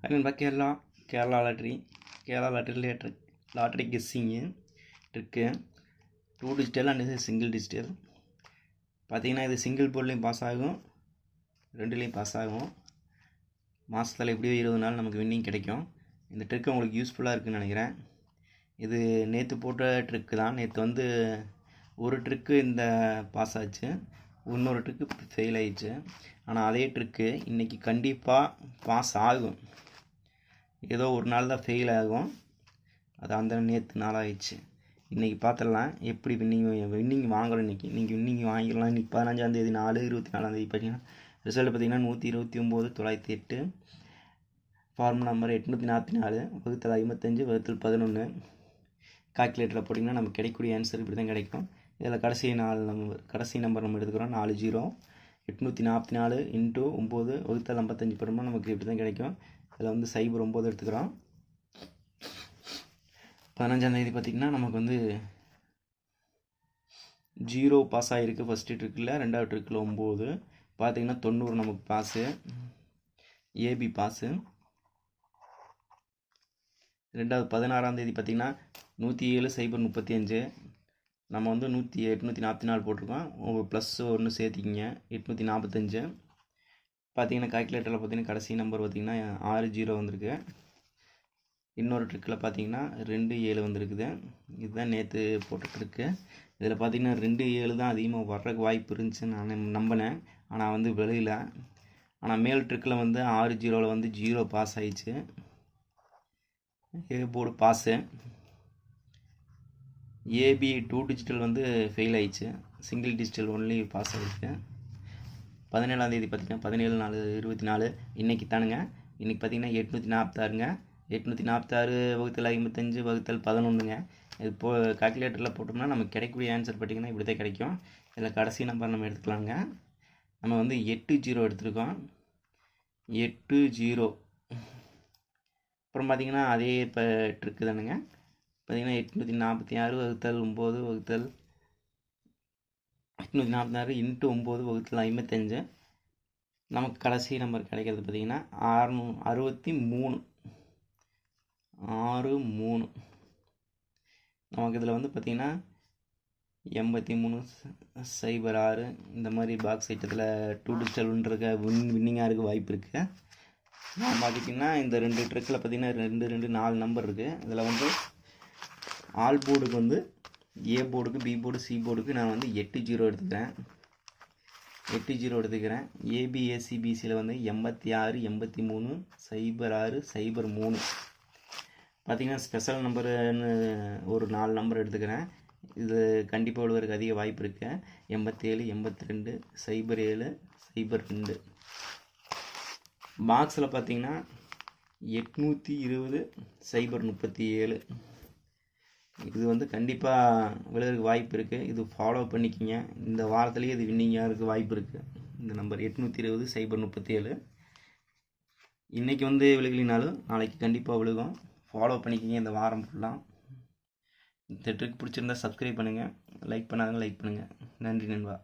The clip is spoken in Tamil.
நண்பா Kerala lottery guessing trick 2 digital and single digital. பார்த்தீங்கன்னா இது சிங்கிள் போர்ட்லேயும் பாஸ் ஆகும், 2லேயும் பாஸ் ஆகும். மாதத்தில் எப்படியோ 20 நாள் நமக்கு வின்னிங் கிடைக்கும். இந்த ட்ரிக்கு உங்களுக்கு யூஸ்ஃபுல்லாக இருக்குதுன்னு நினைக்கிறேன். இது நேற்று போட்ட ட்ரிக்கு தான். நேற்று ஒரு ட்ரிக்கு இந்த பாஸ் ஆச்சு, இன்னொரு ட்ரிக்கு ஃபெயில் ஆயிடுச்சு. ஆனால் அதே ட்ரிக்கு இன்றைக்கி கண்டிப்பாக பாஸ் ஆகும். ஏதோ ஒரு நாள் தான் ஃபெயில் ஆகும், அது அந்த நேற்று நாளாகிடுச்சு. இன்றைக்கி பார்த்துடலாம் எப்படி வின்னிங் வாங்குகிறோம். இன்றைக்கி வின்னிங் வாங்கிடலாம். இன்றைக்கி 15ஆந்தேதி 4/24 பார்த்தீங்கன்னா ரிசல்ட் பார்த்தீங்கன்னா 129,908. Formula number 844 / 55 / 11. கால்குலேட்டரில் போட்டிங்கன்னா நமக்கு கிடைக்கக்கூடிய ஆன்சர் இப்படி தான் கிடைக்கும். இதில் கடைசி நம்பர் நம்ம எடுத்துக்கிறோம் 40. 844 × 9 / 55 போட்டோம்னா நமக்கு இப்படி தான் கிடைக்கும். இதில் 09 எடுத்துக்கிறோம். 15ஆந்தேதி பார்த்திங்கன்னா நமக்கு 0 பாஸ் ஆகிருக்கு ஃபஸ்ட்டு ட்ரிக்கில். 2வது ட்ரிக்கில் 9 பார்த்திங்கன்னா 90 நமக்கு பாஸு, ஏபி பாஸு. 16ஆந்தேதி பார்த்திங்கன்னா 107,035. நம்ம 844 போட்டிருக்கோம். ப்ளஸ் 1 சேர்த்திக்கிங்க 845. பார்த்திங்கன்னா கால்குலேட்டரில் பார்த்திங்கன்னா கடைசி நம்பர் பார்த்திங்கன்னா 60 வந்திருக்கு. இன்னொரு ட்ரிக்கில் பார்த்திங்கன்னா 27 வந்திருக்குது. இதுதான் நேற்று போட்ட ட்ரிக்கு. இதில் பார்த்திங்கன்னா 27 தான் அதிகமாக வர்றதுக்கு வாய்ப்பு இருந்துச்சுன்னு நான் நம்பினேன். ஆனால் விளையில. ஆனால் மேல் ட்ரிக்கில் 60 0 பாஸ் ஆயிடுச்சு. ஏ போர்டு பாஸு. ஏபி 2 டிஜிட்டல் ஃபெயில் ஆயிடுச்சு, சிங்கிள் டிஜிட்டல் ஒன்லி பாஸ் ஆகிடுச்சு. 17ஆந்தேதி பார்த்திங்கன்னா 17/4/24 இன்றைக்கி தானுங்க. இன்றைக்கி பார்த்திங்கன்னா 846ங்க. 846 / 55 / 11ங்க. இது கால்குலேட்டரில் போட்டோம்னா நமக்கு கிடைக்கக்கூடிய ஆன்சர் பார்த்திங்கன்னா இப்படி தான் கிடைக்கும். இதில் கடைசி நம்பர் நம்ம எடுத்துக்கலாங்க. நம்ம 80 எடுத்துருக்கோம். 80. அப்புறம் பார்த்திங்கன்னா அதே இப்போ ட்ரிக்கு தானுங்க. பார்த்திங்கன்னா 846 / 9 / 846 × 9 / 55. நமக்கு கடைசி நம்பர் கிடைக்கிறது பார்த்திங்கன்னா 63. நமக்கு இதில் பார்த்திங்கன்னா 83,006 இந்த மாதிரி பாக்ஸ் ஐட்டத்தில் 2 டிஜிட்டல் வின்னிங்காக இருக்க வாய்ப்பு இருக்குது. நான் பார்த்திங்கன்னா இந்த 2 ட்ரிக்கில் பார்த்திங்கன்னா 2 4 நம்பர் இருக்குது. இதில் ஆல் போர்டுக்கு ஏ போர்டுக்கு, பி போர்டு, சி போர்டுக்கு நான் 80 எடுத்துக்கிறேன். 80 எடுத்துக்கிறேன். ஏபிஎஸ்சிபிசியில் 86 83 06 03. பார்த்திங்கன்னா ஸ்பெஷல் நம்பருன்னு ஒரு 4 நம்பர் எடுத்துக்கிறேன். இது கண்டிப்பாக விழுவதற்கு அதிக வாய்ப்பு இருக்குது. 87 82 07 02. பாக்ஸில் பார்த்திங்கன்னா 820 037. இது கண்டிப்பாக விழுவதற்கு வாய்ப்பு இருக்குது. இது ஃபாலோ பண்ணிக்கிங்க. இந்த வாரத்துலேயே இது வின்னிங்காக இருக்க வாய்ப்பு இருக்குது. இந்த நம்பர் 820 037 இன்றைக்கி விழுகலினாலும் நாளைக்கு கண்டிப்பாக விழுகும். ஃபாலோ பண்ணிக்கிங்க இந்த வாரம் ஃபுல்லாக. இந்த ட்ரிக் பிடிச்சிருந்தா சப்ஸ்கிரைப் பண்ணுங்கள், லைக் பண்ணாதவங்க லைக் பண்ணுங்கள். நன்றி நண்பா.